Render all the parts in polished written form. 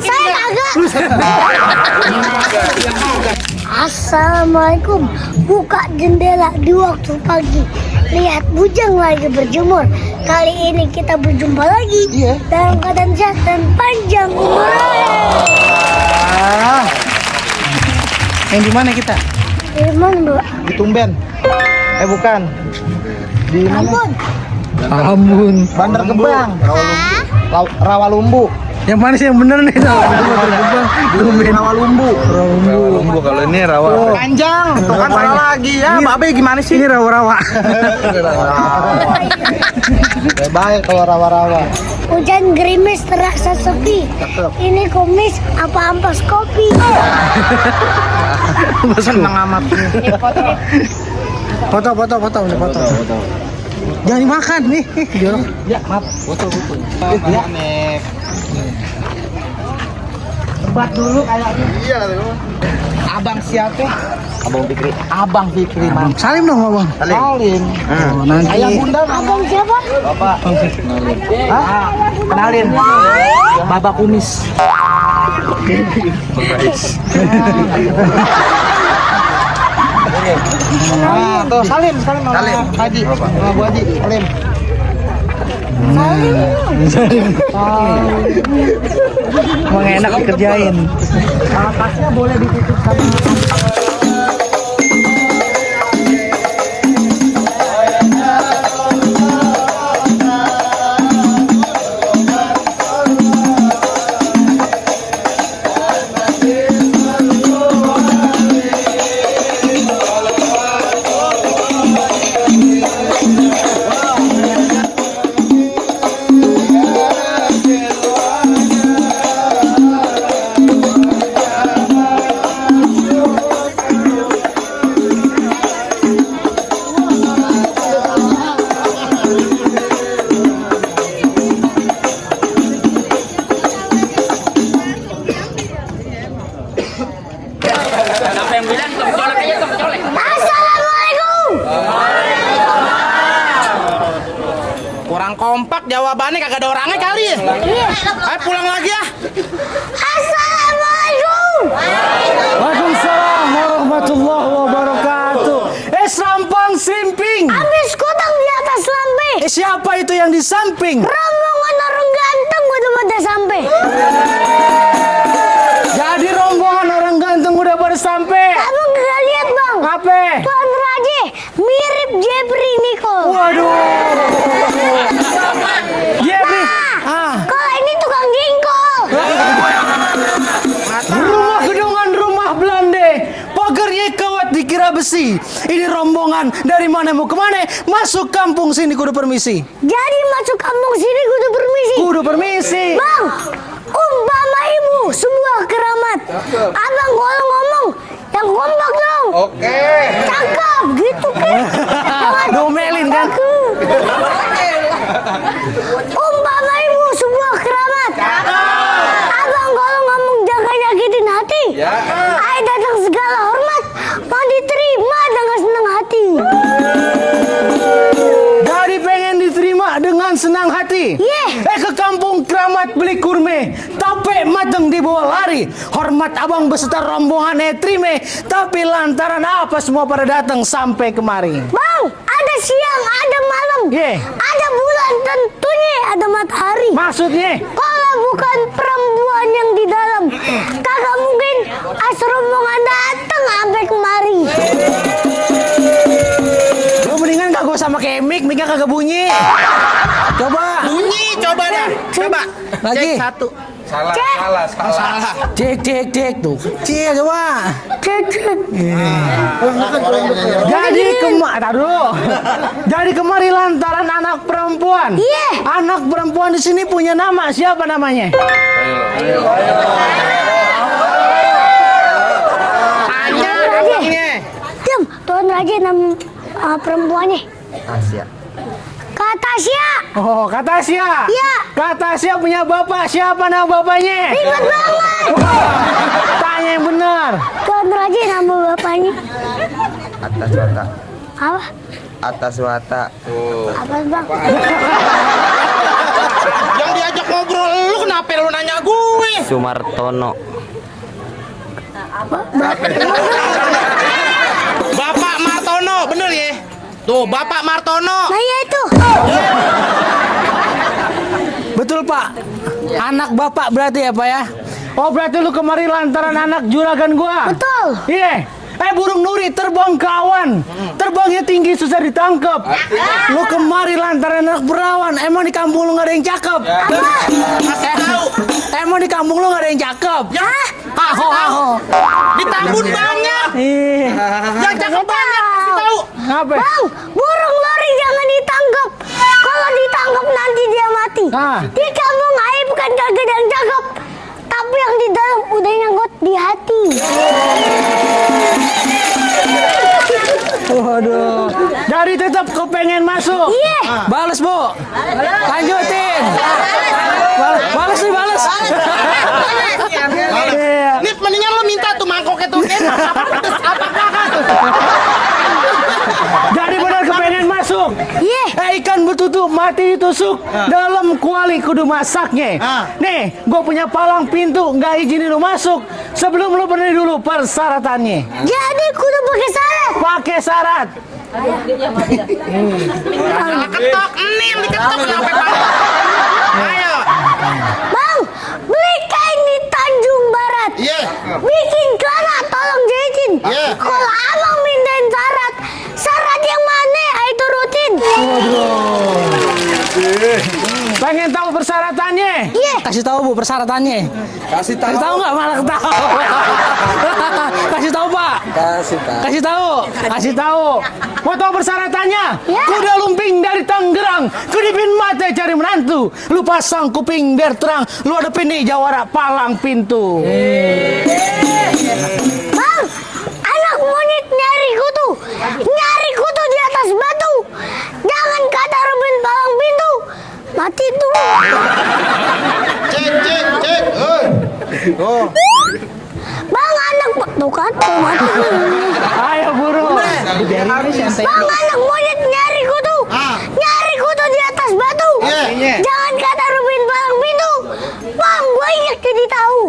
Saya kagak. Assalamualaikum. Buka jendela di waktu pagi. Lihat bujang lagi berjemur. Kali ini kita berjumpa lagi dalam keadaan sehat dan panjang umur. Yang di mana kita? Di mana, Bu? Di Tumben. Bukan. Di mana? Ambon. Bandar Gebang. Rawalumbu. Yang mana sih yang bener nih? Rawalumbu. Rawalumbu kalau ini rawa. Panjang. Tuh kan salah lagi ya. Babe gimana sih? Ini rawa-rawa. Baik kalau rawa-rawa. Hujan gerimis terasa sepi. Ini kumis apa ampas kopi? Seneng amat. Foto. Jangan dimakan nih. Ya, maaf. Foto. Ya. Tempat dulu kayaknya. Iya loh. Abang siapa? Abang Fikri. Salim dong, Abang. Salim. Nanti. Ayah bunda. Abang siapa? Bapak. Hah? Kenalin. Baba Kumis. Tuh salim sama Haji. Sama Bu Haji, salim. Emang enak dikerjain. Tasnya boleh ditutup sama. Assalamualaikum. Kurang kompak jawabannya, kagak ada orangnya kali ya. Ayo pulang lagi ya. Assalamualaikum. Waalaikumsalam warahmatullahi wabarakatuh. Sampang simping. Habis kutang di atas lampe. Siapa itu yang di samping? Rombongan orang ganteng udah pada sampai. Jadi rombongan orang ganteng udah pada sampai. Abang nggak lihat, Bang? Apa? Tuan Raja mirip Jepri Nicole. Waduh. Jepri. Kalau ini tukang jengkol. Rumah gedungan rumah Belanda. Pagarnya kawat dikira besi. Ini rombongan dari mana mau kemana? Masuk kampung sini kudu permisi. Jadi masuk kampung sini kudu permisi. Kudu permisi. Bang, umpama ibu sebuah keramat. Abang kalau ngomong yang kompak dong. Oke. Cakep gitu kan. Domelin kan? Umpama ibu sebuah keramat. Abang kalau ngomong jangan nyakitin hati. Ay datang segala hormat. Mau diterima dengan senang hati. Dari pengen diterima dengan senang hati. Ke kampung keramat beli kurme. Tape mateng dibawa lari. Hormat abang beserta rombongan terima. Tapi lantaran apa semua pada datang sampai kemari? Bang, ada siang, ada malam. Ada bulan, tentunya ada matahari. Maksudnya? Kalau bukan perempuan yang di dalam, kagak mungkin rombongan datang sampai kemari. Lu mendingan gak gue sama kayak mic kagak bunyi. Coba. Bunyi, coba dah. Coba. Lagi. Cek satu. Salah. Cek tuh. Cek coba. Cek. Jadi kemari lantaran anak perempuan. Anak perempuan di sini punya nama. Siapa namanya? Diam, Tuan Raja nama perempuannya. Asia. Kak Tasya. Oh, Kak Tasya. Iya. Kak Tasya punya bapak. Siapa nama bapaknya? Ribet banget. Tanya yang benar. Tuan Raja nama bapaknya. Atas Wata. Apa? Atas Wata. Apa, Bang? Yang diajak ngobrol lu kenapa lu nanya gue? Sumartono. Bapak Martono, bener ya? Tuh, Bapak Martono. Nah ya itu. Betul Pak. Anak bapak berarti ya Pak ya? Oh berarti lu kemari lantaran anak juragan gua? Betul. Iya. Burung nuri terbang ke awan. Terbangnya tinggi susah ditangkap. Lu kemari lantaran anak berawan. Emang di kampung lu gak ada yang cakep? Emang di kampung lu gak ada yang cakep? Ya, Aho. di Tambun banyak. Iya. Yang cakep banyak, kasih tahu. Apa? Bang, burung lori jangan ditangkap. Kalau ditangkap nanti dia mati. Ah. Di kampung air bukan kagak ada yang cakep, tapi yang di dalam udah nyangkut di hati. Waduh. Dari tetap kepengen masuk. Iya. Balas Bu. Lanjutin. Balas nih balas. Iya. Nih mendingan lo minta tuh mangkoknya tuh. Apa kakak tuh? Jadi benar kepengen masuk. Iya. Ikan betutu mati ditusuk dalam kuali kudu masaknya. Nih, gue punya palang pintu nggak izinin lu masuk sebelum lu penuhi dulu persyaratannya. Jadi kudu pakai syarat. Pakai syarat. Ketok, nih diketok kenapa Pak? Ayo. Bang, beli kain di Tanjung Barat. Iya. Bikin celana tolong jahitin. Iya. Kalau abang mintain syarat, syarat yang mana? Ayo turutin. Pengen tahu persyaratannya? Iya. Kasih tahu Bu persyaratannya. Kasih tahu nggak malah tahu. Kasih tahu Pak. Kasih tahu. Kasih tahu. Mau tahu persyaratannya? Ya. Kuda lumping dari Tangerang, kedipin mata cari menantu. Lu pasang kuping biar terang. Lu hadapin nih jawara palang pintu. Bang, anak monyet nyari kutu. Nyari kutu di atas batu. Jangan kata Robin palang pintu. Mati tuh. Cek. Oh. Bang, anak tuh kan tuh mati. Ayo buru. Bang, anak monyet nyari kutu. Nyari kutu di atas batu. Iya. Jangan kata Robin palang pintu. Bang, gue ingat jadi tahu.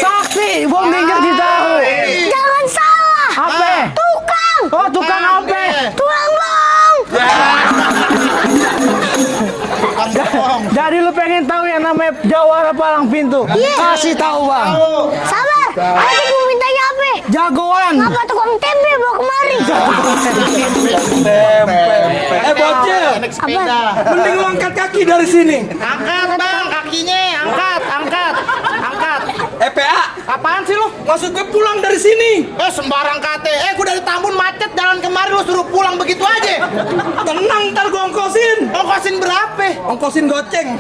Sakti, bom ingat di tahu. Jangan salah. Apa? Tukang. Oh tukang apa? Tukang bang. Jadi lu pengen tahu yang namanya jawara palang pintu? Iya. Kasih tahu Bang. Sabar. Tadi gue mintanya apa? Jagoan. Apa tukang tempe bawa kemari? Bocil, Apa? mending lu angkat kaki dari sini. Angkat Bang, kakinya angkat. PA, Apaan sih lu? maksud gue pulang dari sini. Sembarang kate. Gue dari Tambun macet jalan kemari lu suruh pulang begitu aja. Tenang, ntar gue ongkosin. Ongkosin berapa? Ongkosin goceng.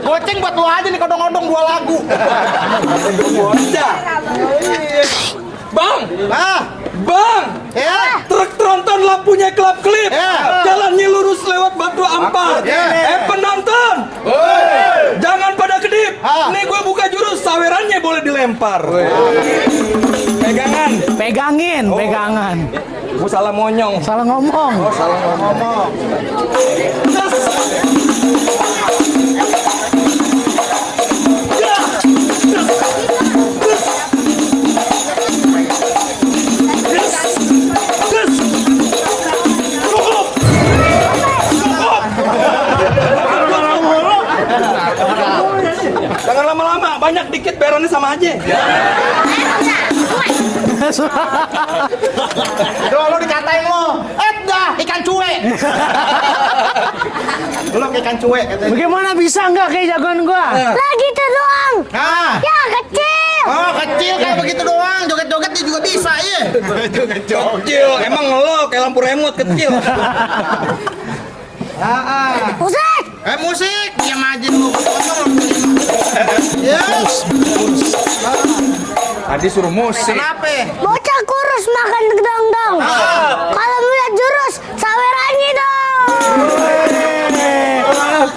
Goceng buat lu aja nih kodong-kodong 2 lagu. Bocah. Bang, Bang, Ya. truk tronton lampunya kelap-kelip. Ya. Jalannya lurus lewat Batu Ampar. Penonton, jangan pada kedip. Nih gue buka jurus, sawerannya boleh dilempar. Pegangan. Pegangin, pegangan. Gue salah monyong. Salah ngomong. Terus. Jangan lama-lama, banyak dikit bayarannya sama aja. Tuh lu dikatain lu. Dah ikan cuek. Lu ikan cuek katanya. Bagaimana bisa nggak kayak jagoan gua? Lagi tuh doang. Ya kecil. Oh kecil kayak begitu doang. Joget-joget dia juga bisa ya. Kecil, emang lo kayak lampu remote kecil. Musik. Musik. Diam aja lu. Yes. Tadi suruh musik. Kenapa? Bocah kurus makan gedang-dang. Kalau melihat jurus, sawerannya dong.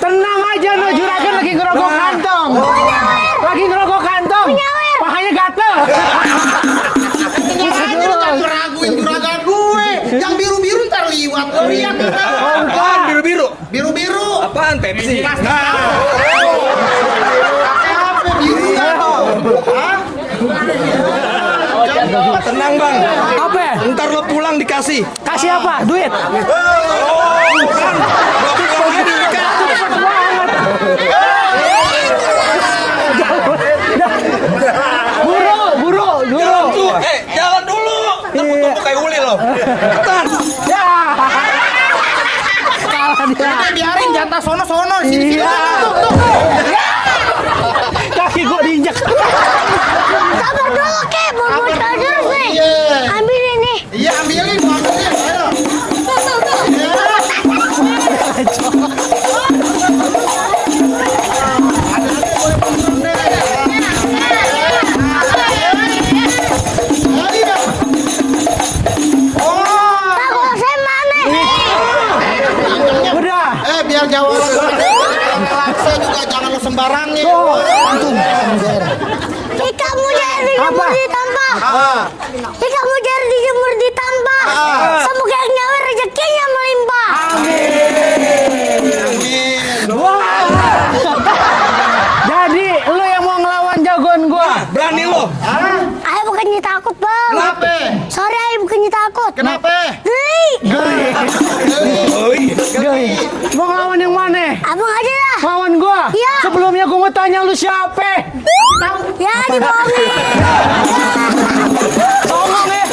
Tenang aja no, juragan lagi ngerokok kantong. Lagi ngerokok kantong. Pahanya gatel. Tinggal aja lu jangan raguin juragan gue. Yang biru-biru ntar liwat. Lu lihat. Apaan biru-biru? Biru-biru Pepsi. Tenang bang. Apa? Ntar lo pulang dikasih. Kasih apa? Duit. Bukan. Lo pulang aja dikasih. Buru. Jalan tuh. Jalan dulu. Tepuk-tepuk kayak uli lo. Cepetan. Ya. Kalah dia. Kita biarin jatah sono sini. Iya. Kaki gua diinjak. Sabar dulu, Ki. Mau bocor terus nih. Iya. Ambilin nih. Iya, ambilin. Ayo. Takut saya mana? Udah. Biar jawab. Saya juga jangan lo sembarangnya. Ika mau jadi dijemur di tanpa. Ika mau jadi dijemur di tanpa. Semoga yang nyawa rezekinya melimpah. Jadi lu yang mau ngelawan jagoan gua. Berani lo. Ayo bukannya takut, Bang. Kenapa? Sorry, ayo bukannya takut. Kenapa? Geli. Oi. Mau ngelawan yang mana? Abang aja lah. Lawan gua? Iya. Sebelumnya gua mau tanya lu siapa? Ya, dibohongin. Tolong ya.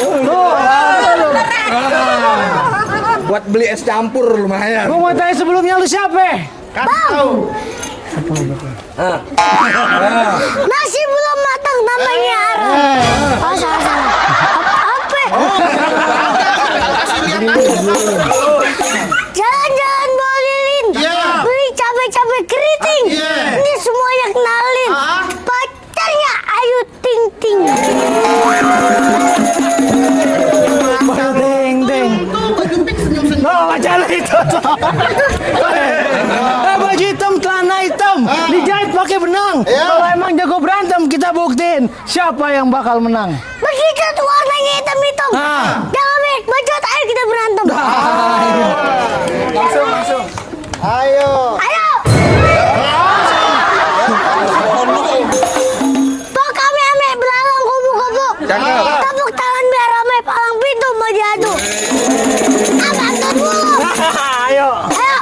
Buat beli es campur lumayan. Gua mau tanya sebelumnya lu siapa? Tahu. Nasi belum matang namanya haram. Oh, salah. Apa? Jalan-jalan bawa lilin. Iya. Beli cabai-cabai keriting. Iya. Ini semuanya kenalin. Pacarnya Ayu Ting Ting. Deng. Oh, macam itu. Baju hitam, celana hitam, dijahit pakai benang. Kalau emang jago berantem, kita buktiin siapa yang bakal menang. Begitu tuh warnanya hitam-hitam. Ah. Jangan baik, bacot ayo kita berantem. Ayo. Ayo. Tok kami ame belalang kubu-kubu. Tepuk tangan biar ramai palang pintu mau diadu. Abang dulu. Ayo. Ayo.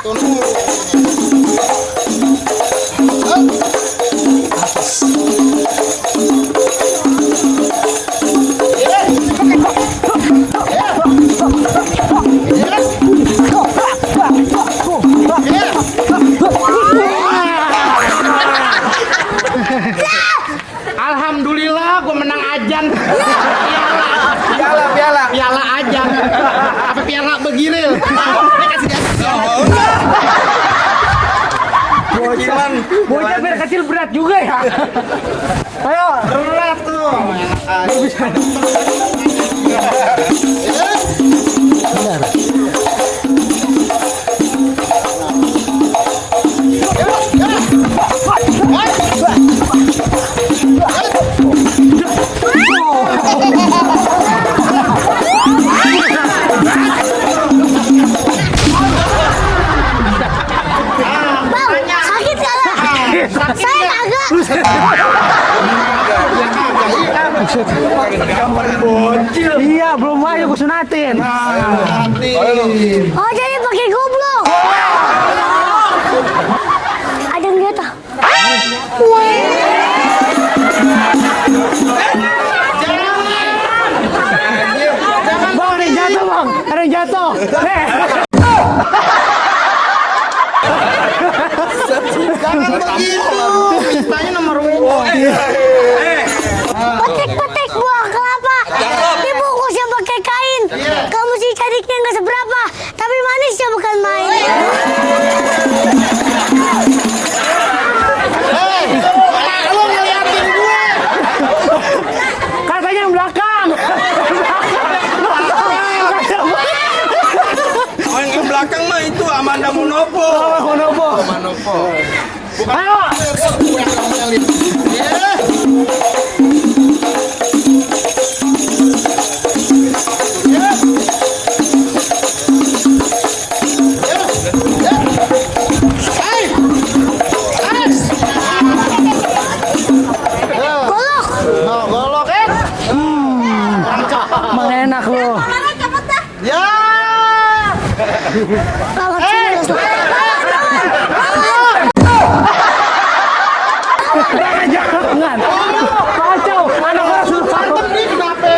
Alhamdulillah gue menang ajan. Piala ajan. Apa piala begiril? Ini kasih dia. Bocah biar kecil berat juga ya. Ayo. Berat tuh. Bang, sakit kagak? Saya kagak. Iya, belum aja gue sunatin. Oh, jadi pakai goblok. Ada yang jatuh. Bang, ada yang jatuh, Bang. Ada yang jatuh. Jangan begitu. Tanya nomor Petik-petik buah kelapa. Dibungkusnya pakai kain. Kamu sih cadiknya nggak seberapa, tapi manisnya bukan main. Lu ngeliatin gue. Katanya yang belakang. Jangan. Kacau. Anak orang suruh Mantep nih kenapa?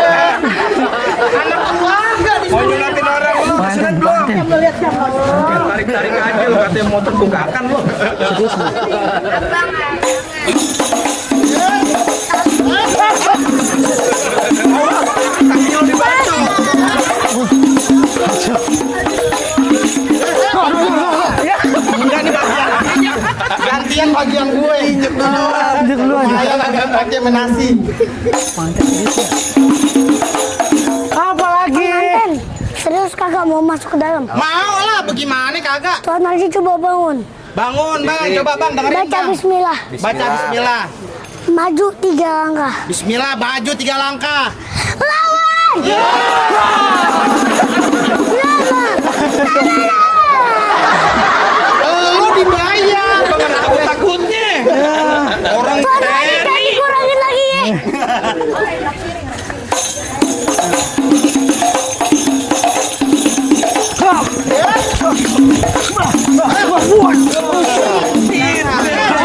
Anak keluarga di Mau nyunatin orang lu, kesunat belum? Tarik-tarik aja lu, katanya motor tunggakan lu. Kaki lu dibantu. Enggak nih bagian. Gantian bagian gue. Injek dulu aja. Ayo agak pakai menasi. Apa lagi? Manten, serius kagak mau masuk ke dalam? Mau lah, bagaimana kagak? Tuan Haji coba bangun. Bangun bang, coba bang dengerin Baca bang. bismillah. Baca bismillah. Maju 3 langkah. Bismillah, baju 3 langkah. Lawan! Lu dibayar. Jangan takut-takutnya. Orang Tuan Haji TNI. tadi kurangin lagi ya.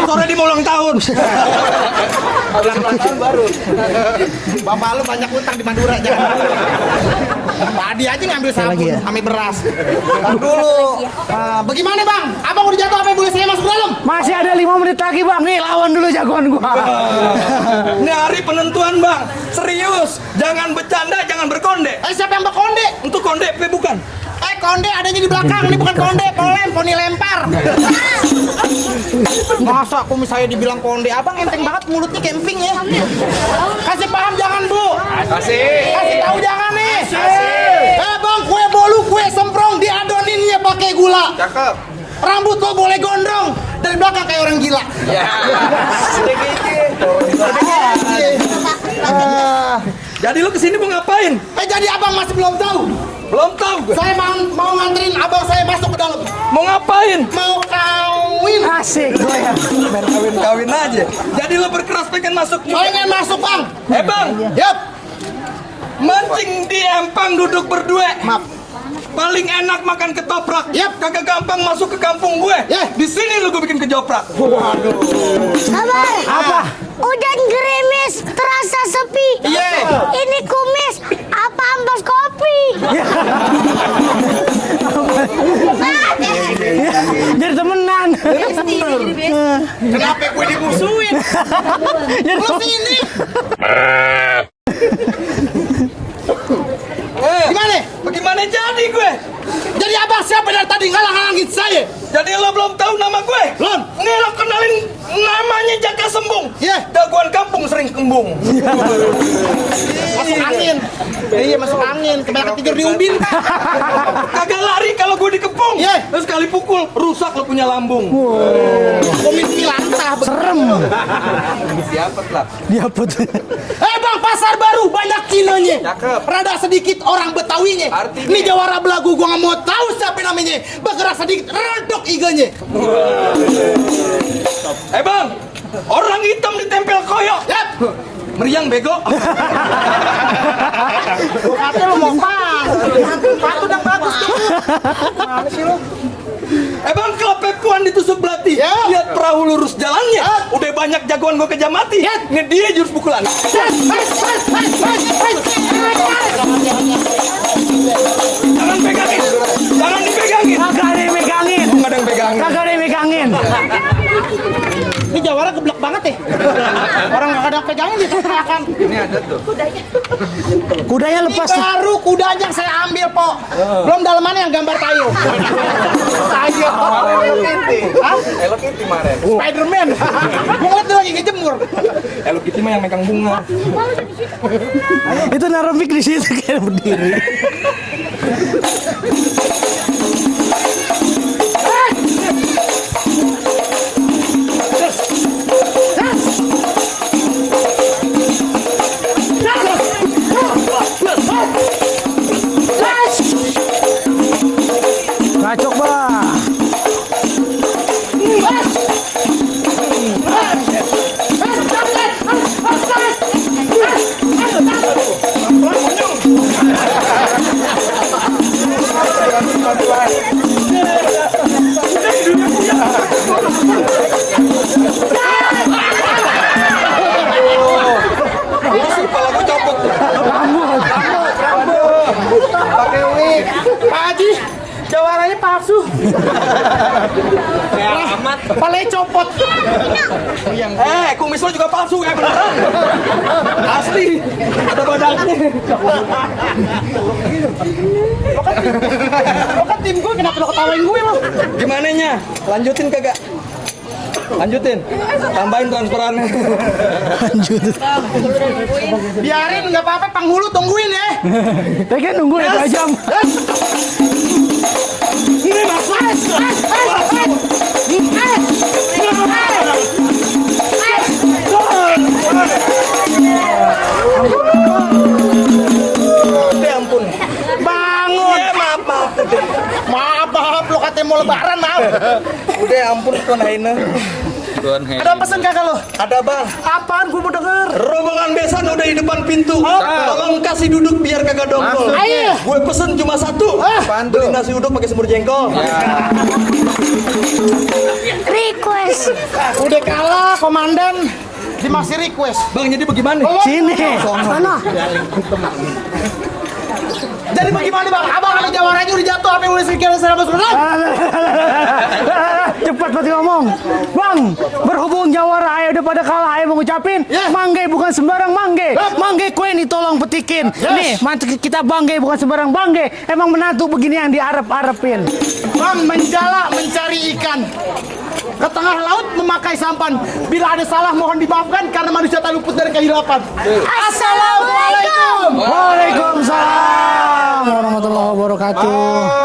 Sore di mau ulang tahun. Ulang tahun baru. Bapak lu banyak utang di Madura jangan. Tadi aja ngambil sabun, ambil beras. Ntar dulu. Bagaimana bang? Abang udah jatuh apa boleh saya masuk ke dalam? Masih ada 5 menit lagi bang. Nih lawan dulu jagoan gua. Ini hari penentuan bang. Serius. Jangan bercanda, jangan berkonde. Siapa yang berkonde? Untuk konde, bukan. Konde adanya di belakang, ini bukan konde, poni lempar. Masa aku misalnya dibilang konde, abang enteng banget mulutnya camping ya. Kasih paham jangan bu. Kasih tahu jangan nih. Bang, kue bolu, kue semprong diadoninnya pakai gula. Cakep. Rambut lo boleh gondrong dari belakang kayak orang gila. Jadi lu kesini mau ngapain? Jadi abang masih belum tahu. Belum tahu gue. Saya mau nganterin abang saya masuk ke dalam. Mau ngapain? Mau kawin. Asik gue ya. Main kawin aja. Jadi lu berkeras pengen masuk juga. Pengen masuk bang. Bang. Yap. Mancing di empang duduk berdua. Maaf. Paling enak makan ketoprak. Yap. Kagak gampang masuk ke kampung gue. Ya. Di sini lu gue bikin kejoprak. Sabar. Apa? Hujan gerimis terasa sepi. Iya. Ini kumis apa ampas kopi? Jadi temenan. Kenapa gue dimusuhin? Jadi Lu sini. Gimana? Bagaimana jadi gue? Jadi abang siapa dari tadi ngalang-ngalangin saya? Jadi lo belum tahu nama gue? Belum. Nih lo kenalin namanya Jaka Sembung. Iya. Jagoan kampung sering kembung. Masuk angin. Iya masuk angin. Kebanyakan tidur di ubin. Kagak lari kalau gue dikepung. Iya. Terus sekali pukul rusak lo punya lambung. Komisi lantah. serem. Siapa lah? Dia apa tuh? Bang, pasar baru banyak Cinanya. Cakep. Rada sedikit orang Betawinya. Artinya? Ini jawara belagu gua nggak mau tahu siapa namanya. Bergerak sedikit redok iganya. Bang, orang hitam ditempel koyok. Yap. Meriang bego. Kata lu mau pas. Patu udah bagus tuh. Mana sih lu? Bang, kalau pepuan ditusuk belati. Ya. Lihat perahu lurus jalannya. Ya. Udah banyak jagoan gue kejar mati. Ya. Ini dia jurus pukulan. Jangan pegangin. Jangan dipegangin. Kagak ada yang megangin. Nggak ada yang pegangin. Kagak ada yang megangin. Ini jawara geblek banget ya. Orang nggak ada pegangin diteriakan. Ini ada tuh. Kudanya Ini lepas. baru kudanya yang saya ambil, Po. Belum dalamannya yang gambar tayo. Tayo. Hello Kitty. Hah? Hello Kitty kemarin. Spiderman. Gua ngeliat dia lagi ngejemur. Hello Kitty mah yang megang bunga. Itu naruh mic di situ kayak berdiri. Kacok bah. Amat. Palanya copot. Kumis lo juga palsu kayak beneran. Asli. Ada badaknya. Lo kan tim gue, kenapa lo ketawain gue lo? Gimana nya? Lanjutin kagak? Lanjutin. Tambahin transferannya. Biarin nggak apa-apa, penghulu tungguin ya. Tega nunggu ya 2 jam. Ini masuk. Ya ampun. Bangun. Ya maaf. Maaf, lo katanya mau lebaran, maaf. Udah ya ampun Tuan Haina. Ada pesan kakak lo? Ada bang. Apaan gue mau denger? Rombongan besan udah di depan pintu. Tolong kasih duduk biar kagak dongkol. Ayo. Gue pesen cuma 1. Beli nasi uduk pakai semur jengkol. Request. Udah kalah komandan. Dimasih request. Bang jadi bagaimana? Sini. Mana? Jadi bagaimana bang? Abang kalau jawarannya udah jatuh, apa yang udah sekian selama sebulan? Cepat berarti ngomong. Bang, berhubung jawara ayo udah pada kalah, ayo mengucapin mangge bukan sembarang mangge. Mangge kue nih tolong petikin. Nih, mantu kita bangge bukan sembarang bangge. Emang menantu begini yang diarep-arepin. Bang menjala mencari ikan. Ke tengah laut memakai sampan. Bila ada salah mohon dimaafkan karena manusia tak luput dari kehilapan. Assalamualaikum. Waalaikumsalam warahmatullahi wabarakatuh.